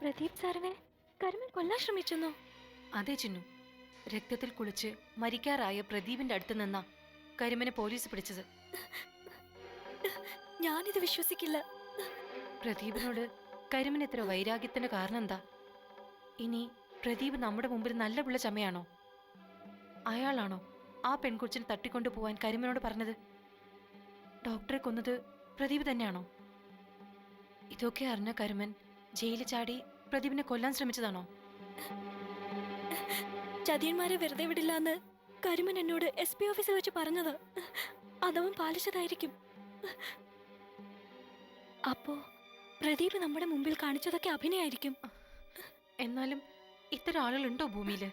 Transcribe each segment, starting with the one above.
പ്രദീപ് സാറിനെ കരുമൻ കൊല്ലാൻ ശ്രമിച്ചെന്നോ? അതെ ചിന്നു, രക്തത്തിൽ കുളിച്ച് മരിക്കാറായ പ്രദീപിന്റെ അടുത്ത് നിന്നാ കരിമനെ പോലീസ് പിടിച്ചത്. ഞാനിത് വിശ്വസിക്കില്ല. പ്രദീപിനോട് കരിമന് ഇത്ര വൈരാഗ്യത്തിന്റെ കാരണം എന്താ? ഇനി പ്രദീപ് നമ്മുടെ മുമ്പിൽ നല്ല പിള്ള ചമയാണോ? അയാളാണോ ആ പെൺകുച്ചിനെ തട്ടിക്കൊണ്ടു പോവാൻ കരിമനോട് പറഞ്ഞത്? ഡോക്ടറെ കൊന്നത് പ്രദീപ് തന്നെയാണോ? ഇതൊക്കെ അറിഞ്ഞ കരിമൻ ജയിലിൽ ചാടി പ്രദീപിനെ കൊല്ലാൻ ശ്രമിച്ചതാണോ? ചതിയന്മാരെ വെറുതെ വിടില്ല എന്ന് കരിമൻ എന്നോട് SP ഓഫീസിൽ വെച്ച് പറഞ്ഞത്. അതവൻ പാലിച്ചതായിരിക്കും. അപ്പോ പ്രദീപ് നമ്മുടെ മുമ്പിൽ കാണിച്ചതൊക്കെ അഭിനയായിരിക്കും. എന്നാലും ഇത്തരം ആളുകളുണ്ടോ ഭൂമിയില്?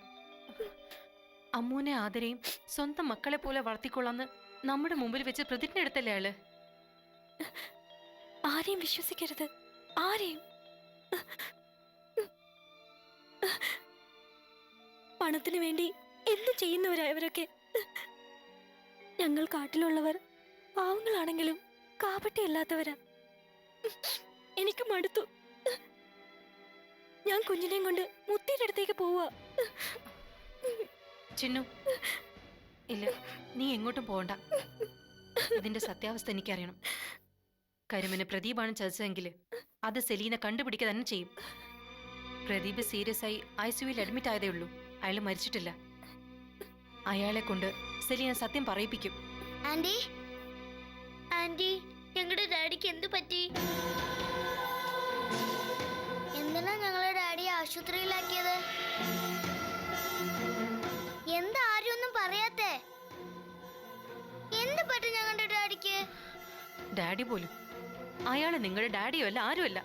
അമ്മൂനെ ആദരയും സ്വന്തം മക്കളെ പോലെ വളർത്തിക്കൊള്ളാന്ന് നമ്മുടെ മുമ്പിൽ വെച്ച് പ്രതിജ്ഞ എടുത്തല്ലേ അയാള്? ആരെയും വിശ്വസിക്കരുത്, ആരെയും. പണത്തിനു വേണ്ടി എന്ത് ചെയ്യുന്നവരായവരൊക്കെ. ഞങ്ങൾ കാട്ടിലുള്ളവർ പാവങ്ങളാണെങ്കിലും കാപട്യമല്ലാത്തവരാ. എനിക്ക് മടുത്തു. ഞാൻ കുഞ്ഞിനെയും കൊണ്ട് മുത്തിയുടെ അടുത്തേക്ക് പോവാ. ചിന്നു, ഇല്ല, നീ എങ്ങോട്ടും പോകണ്ട. ഇതിന്റെ സത്യാവസ്ഥ എനിക്കറിയണം. കരിമന് പ്രദീപാണ് ചതിച്ചതെങ്കിൽ അത് സെലീന കണ്ടുപിടിക്കുക തന്നെ ചെയ്യും. പ്രദീപ് സീരിയസ് ആയി ICUവിൽ അഡ്മിറ്റ് ആയതേ ഉള്ളൂ. അയാൾ മരിച്ചിട്ടില്ല. അയാളെ കൊണ്ട് സെലീന സത്യം പറയിപ്പിക്കും. ആന്റി, ആന്റി, ഞങ്ങളുടെ ഡാഡിക്ക് എന്തു പറ്റി? എന്തിനാ ഞങ്ങളുടെ ഡാഡിയെ ആശുപത്രിയിലാക്കിയത്? എന്താ ആരും ഒന്നും പറയാത്തേ? എന്ത് പറ്റി ഞങ്ങളുടെ ഡാഡിക്ക്? ഡാഡി പോലും. അയാള് നിങ്ങളുടെ ഡാഡിയോ അല്ല, ആരുമല്ല.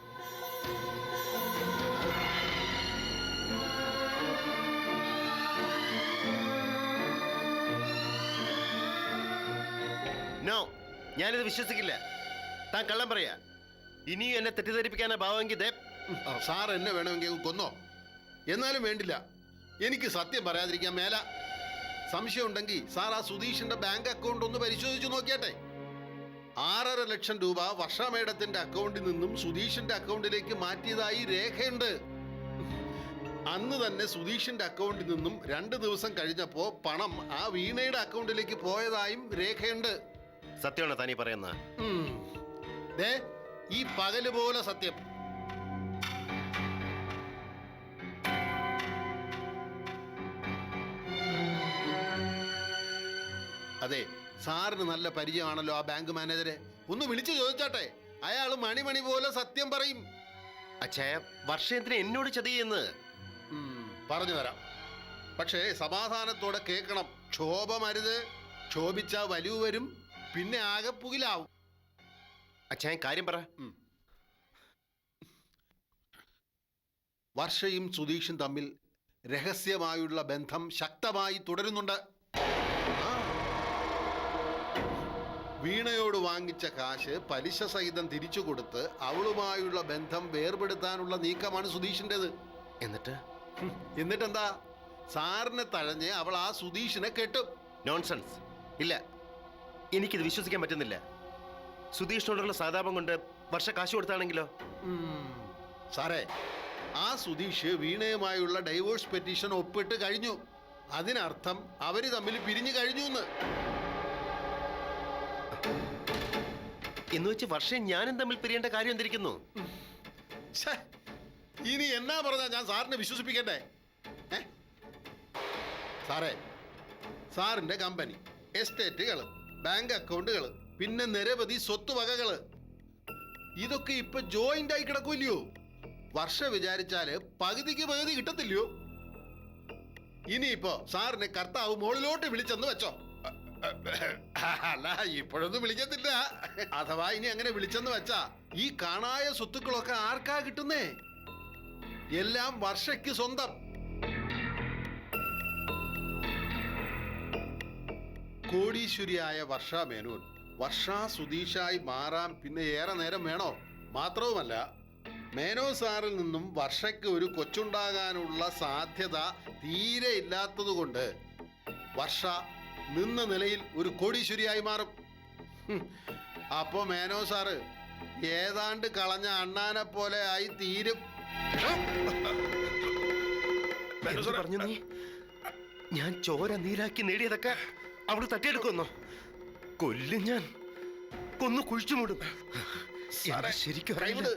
നോ, ഞാനിത് വിശ്വസിക്കില്ല. താൻ കള്ളം പറയാ. ഇനിയും എന്നെ തെറ്റിദ്ധരിപ്പിക്കാനാ ഭാവമെങ്കിൽ സാർ എന്നെ വേണമെങ്കിൽ കൊന്നോ, എന്നാലും വേണ്ടില്ല. എനിക്ക് സത്യം പറയാതിരിക്കാൻ മേല. സംശയം ഉണ്ടെങ്കിൽ സാർ ആ സുധീഷിന്റെ ബാങ്ക് അക്കൗണ്ട് ഒന്ന് പരിശോധിച്ചു നോക്കിയാട്ടെ. 6.5 ലക്ഷം രൂപ വർഷ മേഡത്തിന്റെ അക്കൗണ്ടിൽ നിന്നും സുധീഷിന്റെ അക്കൗണ്ടിലേക്ക് മാറ്റിയതായി രേഖയുണ്ട്. അന്ന് തന്നെ സുധീഷിന്റെ അക്കൗണ്ടിൽ നിന്നും 2 ദിവസം കഴിഞ്ഞപ്പോ പണം ആ വീണയുടെ അക്കൗണ്ടിലേക്ക് പോയതായും രേഖയുണ്ട്. സത്യമാണോ താനീ പറയുന്ന? ദേ, ഈ പകല് പോലെ സത്യം. അതെ, സാറിന് നല്ല പരിചയമാണല്ലോ ആ ബാങ്ക് മാനേജരെ. ഒന്ന് വിളിച്ചു ചോദിച്ചാട്ടെ, അയാൾ മണി പോലെ സത്യം പറയും. അച്ഛായ, വർഷത്തിന് എന്നോട് ചതി ചെയ്യുന്നത് പറഞ്ഞു തരാം. പക്ഷേ സമാധാനത്തോടെ കേൾക്കണം. ക്ഷോഭമരുത്. ക്ഷോഭിച്ചാ വലിവ് വരും, പിന്നെ ആകെ പുകിലാവും. അച്ഛായ, കാര്യം പറ. വർഷയും സുധീഷും തമ്മിൽ രഹസ്യമായുള്ള ബന്ധം ശക്തമായി തുടരുന്നുണ്ട്. വീണയോട് വാങ്ങിച്ച കാശ് പലിശ സഹിതം തിരിച്ചു കൊടുത്ത് അവളുമായുള്ള ബന്ധം വേർപെടുത്താനുള്ള നീക്കമാണ് സുധീഷിൻ്റെത്. എന്നിട്ടെന്താ? സാറിനെ തഴഞ്ഞ് അവൾ ആ സുധീഷിനെ കെട്ടും. നോൺസെൻസ്. ഇല്ല, എനിക്കിത് വിശ്വസിക്കാൻ പറ്റുന്നില്ല. സുധീഷിനോടുള്ള സഹതാപം കൊണ്ട് വർഷ കാശ് കൊടുത്താണെങ്കിലോ? സാറേ, ആ സുധീഷ് വീണയുമായുള്ള ഡൈവോഴ്സ് പെറ്റീഷൻ ഒപ്പിട്ട് കഴിഞ്ഞു. അതിനർത്ഥം അവര് തമ്മിൽ പിരിഞ്ഞു കഴിഞ്ഞു എന്ന് വെച്ച് വർഷം ഞാനും തമ്മിൽ പിരിയേണ്ട കാര്യം എന്തിരിക്കുന്നു? ഇനി എന്നാ പറഞ്ഞാ ഞാൻ സാറിനെ വിശ്വസിപ്പിക്കണ്ടേ? സാറേ, സാറിന്റെ കമ്പനി, എസ്റ്റേറ്റുകള്, ബാങ്ക് അക്കൗണ്ടുകള്, പിന്നെ നിരവധി സ്വത്തുവകകള്, ഇതൊക്കെ ഇപ്പൊ ജോയിന്റ് ആയി കിടക്കൂല്ലയോ? വർഷ വിചാരിച്ചാല് പകുതിക്ക് പകുതി കിട്ടത്തില്ലയോ? ഇനിയിപ്പോ സാറിനെ കർത്താവ് മുകളിലോട്ട് വിളിച്ചെന്ന് വെച്ചോ. അല്ല, ഇപ്പോഴൊന്നും വിളിക്കത്തില്ല. അഥവാ ഇനി അങ്ങനെ വിളിച്ചെന്ന് വെച്ചാ ഈ കാണായ സ്വത്തുക്കളൊക്കെ ആർക്കാ കിട്ടുന്നേ? എല്ലാം വർഷയ്ക്ക് സ്വന്തം. കോടീശ്വരിയായ വർഷ മേനോൻ വർഷ സുധീഷായി മാറാൻ പിന്നെ ഏറെ നേരം വേണോ? മാത്രവുമല്ല, മേനോ സാറിൽ നിന്നും വർഷയ്ക്ക് ഒരു കൊച്ചുണ്ടാകാനുള്ള സാധ്യത തീരെ ഇല്ലാത്തതുകൊണ്ട് വർഷ നിന്ന നിലയിൽ ഒരു കോടീശ്വരിയായി മാറും. അപ്പോ മേനോ സാറ് ഏതാണ്ട് കളഞ്ഞ അണ്ണാനെ പോലെ ആയി തീരും. എന്ത് പറഞ്ഞു നീ? ഞാൻ ചോര നീരാക്കി നേടിയതൊക്കെ അവള് തട്ടിയെടുക്കുന്നോ? കൊല്ലും ഞാൻ, കൊന്നു കുഴിച്ചു മൂടും. സാറേ, ശരിക്കും കൈവിട്.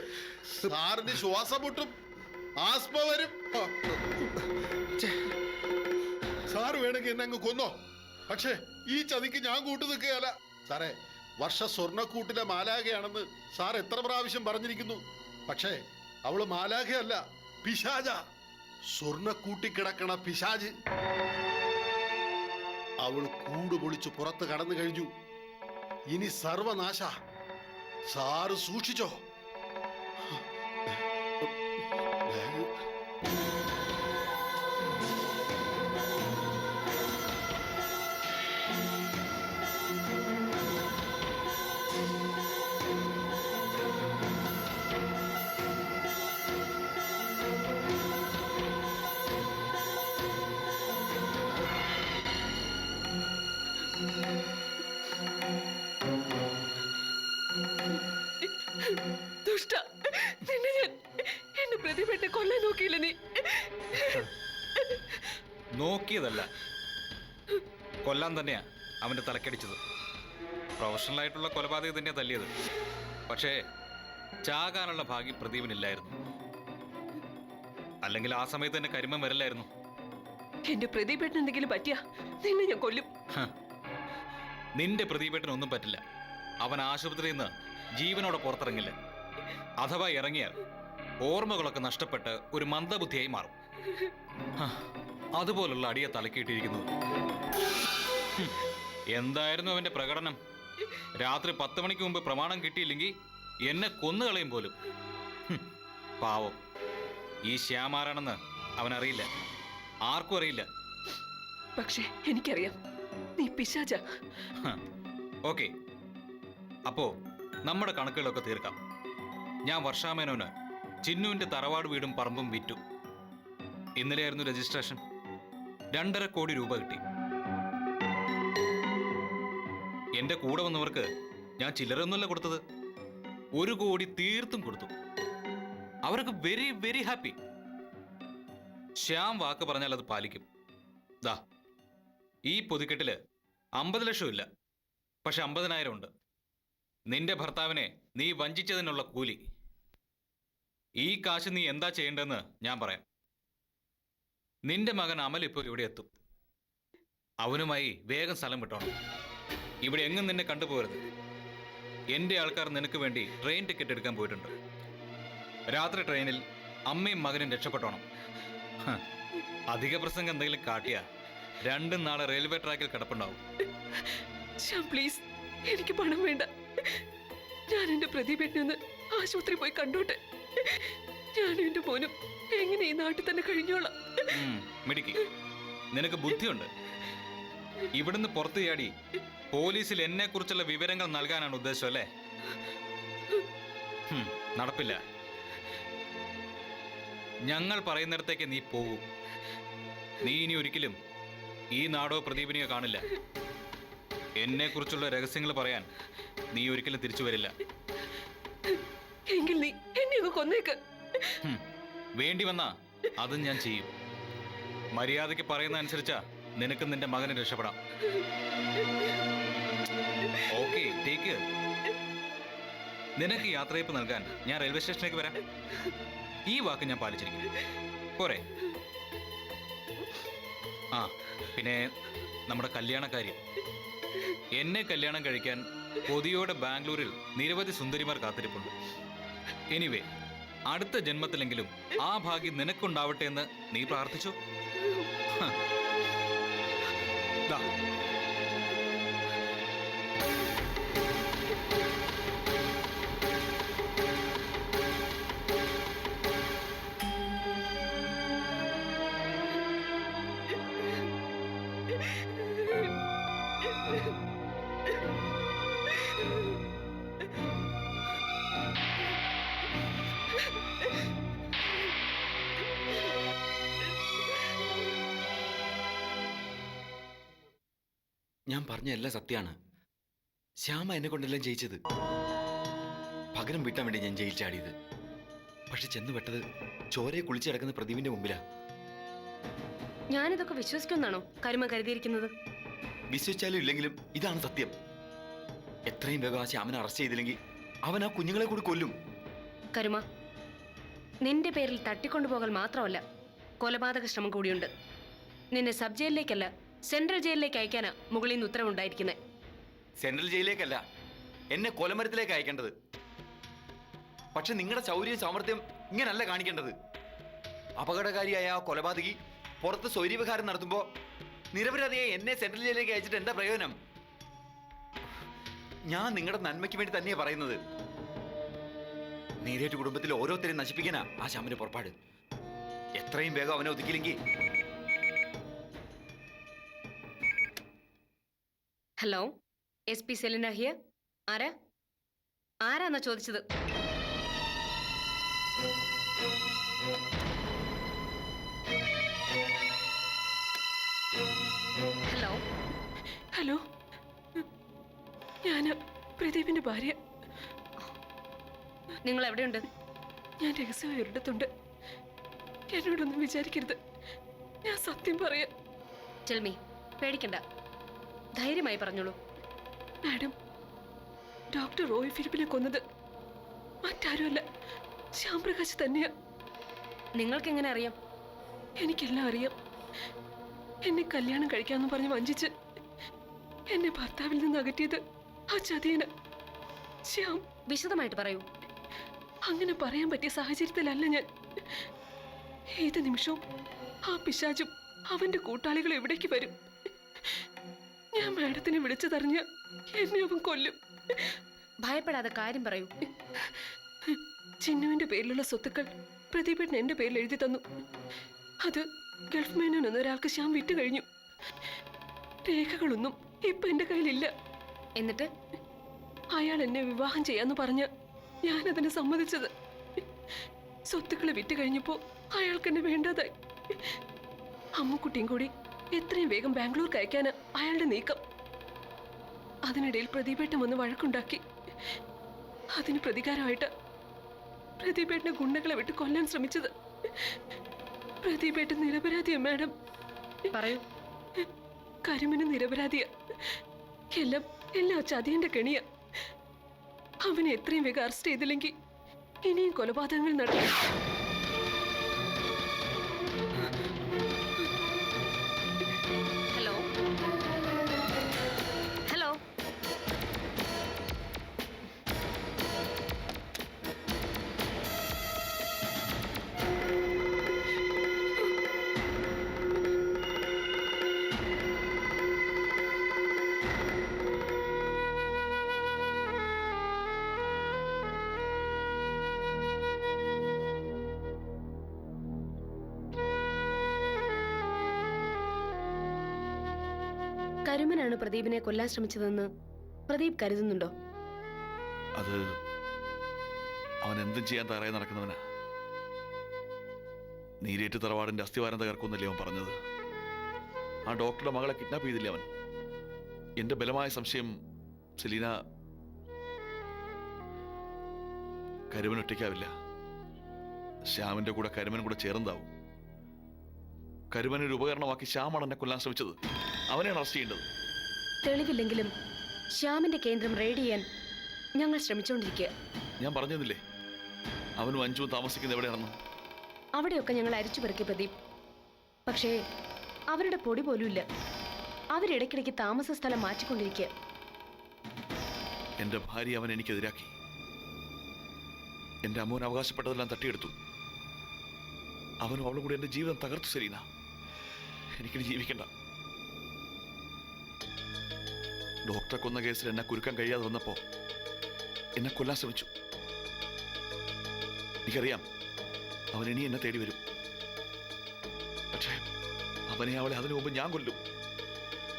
സാറിന് ശ്വാസം മുട്ടും, ആസ്മ വരും. സാറ് വേണമെങ്കിൽ എന്നെ അങ്ങ് കൊന്നോ, പക്ഷേ ഈ ചതിക്ക് ഞാൻ കൂട്ടു നിൽക്കുകയല്ല. സാറേ, വർഷ സ്വർണ്ണക്കൂട്ടിലെ മാലാഖയാണെന്ന് സാർ എത്ര പ്രാവശ്യം പറഞ്ഞിരിക്കുന്നു. പക്ഷേ അവള് മാലാഖയല്ല, പിശാച. സ്വർണ്ണക്കൂട്ടിക്കിടക്കണ പിശാജ്. അവൾ കൂട് പൊളിച്ച് പുറത്ത് കടന്നു കഴിഞ്ഞു. ഇനി സർവനാശ. സാറ് സൂക്ഷിച്ചോ. ദുഷ്ട, നിന്നെ ഞാൻ എന്റെ പ്രതിഭയെ കൊല്ലാൻ നോക്കിയില്ല നീ. നോക്കിയതല്ല, കൊല്ലാൻ തന്നെയാ അവന്റെ തലക്കടിച്ചത്. പ്രൊഫഷണൽ ആയിട്ടുള്ള കൊലപാതകം തന്നെയാ തല്ലിയത്. പക്ഷേ ചാകാനുള്ള ഭാഗ്യം പ്രദീപിനില്ലായിരുന്നു. അല്ലെങ്കിൽ ആ സമയത്ത് തന്നെ കരിമം വരില്ലായിരുന്നു. എന്റെ പ്രതിഭേട്ടന് എന്തെങ്കിലും പറ്റിയാ നിന്നെ ഞാൻ കൊല്ലും. നിന്റെ പ്രദീപേട്ടനൊന്നും പറ്റില്ല. അവൻ ആശുപത്രിയിൽ നിന്ന് ജീവനോടെ പുറത്തിറങ്ങില്ല. അഥവാ ഇറങ്ങിയാൽ ഓർമ്മകളൊക്കെ നഷ്ടപ്പെട്ട് ഒരു മന്ദബുദ്ധിയായി മാറും. അതുപോലുള്ള അടിയെ തലക്കിയിട്ടിരിക്കുന്നത്. എന്തായിരുന്നു അവന്റെ പ്രകടനം? രാത്രി 10 മണിക്ക് മുമ്പ് പ്രമാണം കിട്ടിയില്ലെങ്കിൽ എന്നെ കൊന്നുകളയും പോലും. പാവം, ഈ ശ്യാമാരാണെന്ന് അവനറിയില്ല, ആർക്കും അറിയില്ല. പക്ഷേ എനിക്കറിയാം, നീ പിശാച. ഓക്കെ, അപ്പോ നമ്മുടെ കണക്കുകളൊക്കെ തീർക്കാം. ഞാൻ വർഷാമേനോന് ചിന്നുവിന്റെ തറവാട് വീടും പറമ്പും വിറ്റു. ഇന്നലെയായിരുന്നു രജിസ്ട്രേഷൻ. 2.5 കോടി രൂപ കിട്ടി. എന്റെ കൂടെ വന്നവർക്ക് ഞാൻ ചില്ലറൊന്നുമല്ല കൊടുത്തത്, 1 കോടി തീർത്തും കൊടുത്തു. അവർക്ക് വെരി വെരി ഹാപ്പി. ശ്യാം വാക്ക് പറഞ്ഞാൽ അത് പാലിക്കും. ദാ, ഈ പൊതിക്കെട്ടില് 50 ലക്ഷം ഇല്ല, പക്ഷെ 50,000 ഉണ്ട്. നിന്റെ ഭർത്താവിനെ നീ വഞ്ചിച്ചതിനുള്ള കൂലി. ഈ കാശ് നീ എന്താ ചെയ്യേണ്ടതെന്ന് ഞാൻ പറയാം. നിന്റെ മകൻ അമൽ ഇപ്പോൾ ഇവിടെ എത്തും. അവനുമായി വേഗം സ്ഥലം വിട്ടോണം. ഇവിടെ എങ്ങും നിന്നെ കണ്ടുപോകരുത്. എൻ്റെ ആൾക്കാർ നിനക്ക് വേണ്ടി ട്രെയിൻ ടിക്കറ്റ് എടുക്കാൻ പോയിട്ടുണ്ട്. രാത്രി ട്രെയിനിൽ അമ്മയും മകനും രക്ഷപ്പെട്ടോണം. അധിക പ്രസംഗം എന്തെങ്കിലും കാട്ടിയാ 2 നാളെ റെയിൽവേ ട്രാക്കിൽ കിടപ്പുണ്ടാവും. പ്ലീസ്, എനിക്ക് പണം വേണ്ട. ഞാൻ എന്റെ പ്രതിഭേട്ടനെ ഒന്ന് ആശുപത്രി പോയി കണ്ടോട്ടെ. ഞാനും എന്റെ മോനും എങ്ങനെ ഈ നാട്ടിൽ തന്നെ കഴിഞ്ഞോളാം. മിടുക്കി, നിനക്ക് ബുദ്ധിയുണ്ട്. ഇവിടുന്ന് പുറത്തു ചാടി പോലീസിൽ എന്നെ കുറിച്ചുള്ള വിവരങ്ങൾ നൽകാനാണ് ഉദ്ദേശം അല്ലേ? നടപ്പില്ല. ഞങ്ങൾ പറയുന്നിടത്തേക്ക് നീ പോകൂ. നീ ഇനി ഒരിക്കലും ഈ നാടോ പ്രദീപിനെയോ കാണില്ല. എന്നെ കുറിച്ചുള്ള രഹസ്യങ്ങൾ പറയാൻ നീ ഒരിക്കലും തിരിച്ചു വരില്ല. എങ്കിൽ നീ എന്നെ ഒന്ന് കൊന്നേക്ക്. വേണ്ടി വന്നാ അതും ഞാൻ ചെയ്യും. മര്യാദയ്ക്ക് പറയുന്ന അനുസരിച്ചാ നിനക്ക് നിന്റെ മകനെ രക്ഷപ്പെടാം. Okay, take. നിനക്ക് യാത്രയപ്പ് നൽകാൻ ഞാൻ റെയിൽവേ സ്റ്റേഷനിലേക്ക് വരാം. ഈ വാക്ക് ഞാൻ പാലിച്ചിരിക്കും. പോരെ? ആ, പിന്നെ നമ്മുടെ കല്യാണക്കാര്യം. എന്നെ കല്യാണം കഴിക്കാൻ കൊതിയോടെ ബാംഗ്ലൂരിൽ നിരവധി സുന്ദരിമാർ കാത്തിരിപ്പുണ്ട്. എനിവേ, അടുത്ത ജന്മത്തിലെങ്കിലും ആ ഭാഗ്യം നിനക്കുണ്ടാവട്ടെ എന്ന് നീ പ്രാർത്ഥിച്ചു. ഞാൻ പറഞ്ഞ എല്ലാം സത്യമാണ്. ശ്യാമ എന്നെ കൊണ്ടെല്ലാം ജയിച്ചത്. പകരം വീട്ടാൻ വേണ്ടി ഞാൻ ജയിൽ ചാടിയത്. പക്ഷെ ചെന്ന് പെട്ടത് ചോരയെ കുളിച്ച് കിടക്കുന്ന പ്രദീപിന്റെ മുമ്പിലാ. ഞാനിതൊക്കെ വിശ്വസിക്കുമെന്നാണോ കരുമ കരുതിയിരിക്കുന്നത്? വിശ്വസിച്ചാലും ഇല്ലെങ്കിലും ഇതാണ് സത്യം. എത്രയും വേഗം ആ ശ്യാമനെ അറസ്റ്റ് ചെയ്തില്ലെങ്കിൽ അവൻ ആ കുഞ്ഞുങ്ങളെ കൂടി കൊല്ലും. കരുമ, നിന്റെ പേരിൽ തട്ടിക്കൊണ്ടുപോകൽ മാത്രമല്ല, കൊലപാതക ശ്രമം കൂടിയുണ്ട്. നിന്നെ സബ് ജയിലിലേക്കല്ല, സെൻട്രൽ ജയിലിലേക്ക് അയക്കാനാ മുകളിൽ നിന്ന് ഉത്തരവുണ്ടായിരിക്കുന്നത്. സെൻട്രൽ ജയിലിലേക്കല്ല, എന്നെ കൊലമരത്തിലേക്ക് അയക്കേണ്ടത്. പക്ഷെ നിങ്ങളുടെ ശൗര്യ സാമർത്ഥ്യം ഇങ്ങനല്ല കാണിക്കേണ്ടത്. അപകടകാരിയായ ആ കൊലപാതകി പുറത്ത് സ്വൈര്യവിഹാരം നടത്തുമ്പോ നിരപരാധിയെ എന്നെ സെൻട്രൽ ജയിലിലേക്ക് അയച്ചിട്ട് എന്താ പ്രയോജനം? ഞാൻ നിങ്ങളുടെ നന്മയ്ക്ക് വേണ്ടി തന്നെയാ പറയുന്നത്. നീരേറ്റ് കുടുംബത്തിൽ ഓരോരുത്തരെയും നശിപ്പിക്കാനാ ആ ശ്യാമിന്റെ പുറപ്പാട്. എത്രയും വേഗം അവനെ ഒതുക്കിയില്ലെങ്കിൽ. Hello, SP Selina here. ആരാന്നാ ചോദിച്ചത്? ഹലോ ഹലോ, ഞാൻ പ്രദീപിന്റെ ഭാര്യ. നിങ്ങൾ എവിടെയുണ്ട്? ഞാൻ രഹസ്യമായി ഒരിടത്തുണ്ട്. എന്നോടൊന്നും വിചാരിക്കരുത്, ഞാൻ സത്യം പറയാം. ചെൽമി, പേടിക്കണ്ട, ധൈര്യമായി പറഞ്ഞോളൂ. മാഡം, ഡോക്ടർ റോയ് ഫിലിപ്പിനെ കൊന്നത് മറ്റാരുമല്ല, ശ്യാം പ്രകാശ് തന്നെയാ. നിങ്ങൾക്ക് എങ്ങനെ അറിയാം? എനിക്കെല്ലാം അറിയാം. എന്നെ കല്യാണം കഴിക്കാമെന്ന് പറഞ്ഞ് വഞ്ചിച്ച് എന്നെ ഭർത്താവിൽ നിന്ന് അകറ്റിയത് ആ ചതിയന് ശ്യാം. വിശദമായിട്ട് പറയൂ. അങ്ങനെ പറയാൻ പറ്റിയ സാഹചര്യത്തിലല്ല ഞാൻ. ഏത് നിമിഷവും ആ പിശാചും അവന്റെ കൂട്ടാളികൾ എവിടേക്ക് വരും. ഞാൻ മാഡത്തിനെ വിളിച്ചതറിഞ്ഞ് എന്നെ അവൻ കൊല്ലും. ഭയപ്പെടാതെ കാര്യം പറയൂ. ചിന്നുവിന്റെ പേരിലുള്ള സ്വത്തുക്കൾ പ്രദീപേട്ടൻ എന്റെ പേരിൽ എഴുതി തന്നു. അത് ഗൾഫ് മേനോൻ എന്നൊരാൾക്ക് ശ്യാം വിറ്റു കഴിഞ്ഞു. രേഖകളൊന്നും ഇപ്പൊ എന്റെ കയ്യിലില്ല. എന്നിട്ട് അയാൾ എന്നെ വിവാഹം ചെയ്യാന്ന് പറഞ്ഞ് ഞാനതിന് സമ്മതിച്ചത്. സ്വത്തുക്കളെ വിറ്റ് കഴിഞ്ഞപ്പോ അയാൾക്ക് എന്നെ വേണ്ടതായി. അമ്മുക്കുട്ടിയും കൂടി എത്രയും വേഗം ബാംഗ്ലൂർക്ക് അയക്കാന് അയാളുടെ നീക്കം. അതിനിടയിൽ പ്രദീപേട്ടൻ വന്ന് വഴക്കുണ്ടാക്കി. അതിന് പ്രതികാരമായിട്ട് പ്രദീപേട്ടനെ ഗുണ്ടകളെ വിട്ട് കൊല്ലാൻ ശ്രമിച്ചത്. പ്രദീപേട്ടൻ നിരപരാധിയാ മാഡം. പറയൂ. കരിമന് നിരപരാധിയാ. എല്ലാം ചതിയന്റെ കെണിയാ. അവനെ എത്രയും വേഗം അറസ്റ്റ് ചെയ്തില്ലെങ്കിൽ ഇനിയും കൊലപാതകങ്ങൾ നടക്കും. ഹലോ ഹലോ, കരുമനാണ് പ്രദീപിനെ കൊല്ലാൻ ശ്രമിച്ചതെന്ന് പ്രദീപ് കരുതുന്നുണ്ടോ? അത് അവൻ എന്തും ചെയ്യാൻ തയ്യാറായി നടക്കുന്നവനാ. നീരേറ്റ് തറവാടിന്റെ അസ്ഥിവാരം തകർക്കുന്നില്ലേ അവൻ പറഞ്ഞത്. ആ ഡോക്ടറുടെ മകളെ കിഡ്നാപ്പ് ചെയ്തില്ലേ അവൻ. എന്റെ ബലമായ സംശയം സെലീന കരുമൻ ഒറ്റയ്ക്കാവില്ല. ശ്യാമിന്റെ കൂടെ കരുമൻ കൂടെ ചേർന്നാവും. കരുമനൊരു ഉപകരണമാക്കി ശ്യാമാണ് എന്നെ കൊല്ലാൻ ശ്രമിച്ചത്. അവനെയാണ് അറസ്റ്റ് ചെയ്യേണ്ടത്. തെളിവില്ലെങ്കിലും ശ്യാമിന്റെ കേന്ദ്രം റെയ്ഡ് ചെയ്യാൻ ഞങ്ങൾ ശ്രമിച്ചുകൊണ്ടിരിക്കുക. ഞാൻ പറഞ്ഞില്ലേ അവനും അഞ്ചും താമസിക്കുന്നത് എവിടെയാണെന്ന്. അവിടെയൊക്കെ ഞങ്ങൾ അരിച്ചു പെറുക്കി പ്രദീപ്. പക്ഷേ അവരുടെ പൊടി പോലും ഇല്ല. അവരിടയ്ക്കിടയ്ക്ക് താമസ സ്ഥലം മാറ്റിക്കൊണ്ടിരിക്കുക. എന്റെ ഭാര്യ അവൻ എനിക്കെതിരാക്കി. എന്റെ അമ്മോൻ അവകാശപ്പെട്ടതെല്ലാം തട്ടിയെടുത്തു. അവനും അവളും കൂടി എന്റെ ജീവിതം തകർത്തു. സെലീന, എനിക്കിനി ജീവിക്കണ്ട. ഡോക്ടറെ കൊന്ന കേസിൽ എന്നെ കുരുക്കാൻ കഴിയാതെ വന്നപ്പോ എന്നെ കൊല്ലാൻ ശ്രമിച്ചു. എനിക്കറിയാം അവൻ ഇനി എന്നെ തേടി വരും. പക്ഷേ അവനെ അവളെ അതിനു മുമ്പ് ഞാൻ കൊല്ലും.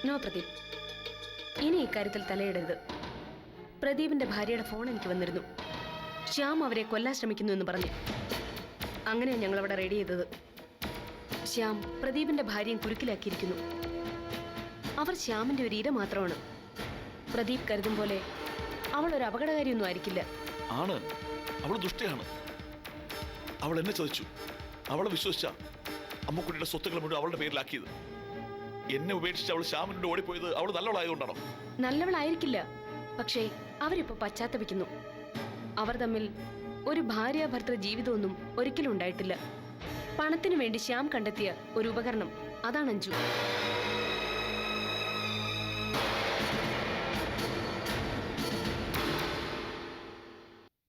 നോ പ്രദീപ്, ഇനി ഇക്കാര്യത്തിൽ തലയിടരുത്. പ്രദീപിന്റെ ഭാര്യയുടെ ഫോൺ എനിക്ക് വന്നിരുന്നു. ശ്യാം അവരെ കൊല്ലാൻ ശ്രമിക്കുന്നു എന്ന് പറഞ്ഞു. അങ്ങനെയാണ് ഞങ്ങൾ അവിടെ റെഡി ചെയ്തത്. ശ്യാം പ്രദീപിന്റെ ഭാര്യയും കുരുക്കിലാക്കിയിരിക്കുന്നു. അവർ ശ്യാമിന്റെ ഒരു ഇര മാത്രമാണ്. പ്രദീപ് കരുതും പോലെ അവൾ ഒരു അപകടകാരിയൊന്നും ആയിരിക്കില്ല. ആണ്, അവൾ ദുഷ്ടയാണ്. അവൾ എന്നെ ചതിച്ചു. അവളെ വിശ്വസിച്ച അമ്മുക്കുട്ടിയുടെ സ്വത്തുക്കൾ മുഴുവൻ അവളുടെ പേരിലാക്കിയത്. എന്നെ ഉപേക്ഷിച്ച് അവൾ ശ്യാമിനോട് ഓടിപ്പോയത് അവൾ നല്ലവളായതുകൊണ്ടാണോ? നല്ലവളായിരിക്കില്ല, പക്ഷേ അവരിപ്പോ പശ്ചാത്തപിക്കുന്നു. അവർ തമ്മിൽ ഒരു ഭാര്യ ഭർത്തൃ ജീവിതമൊന്നും ഒരിക്കലും ഉണ്ടായിട്ടില്ല. പണത്തിനു വേണ്ടി ശ്യാം കണ്ടെത്തിയ ഒരു ഉപകരണം, അതാണ് അഞ്ജു.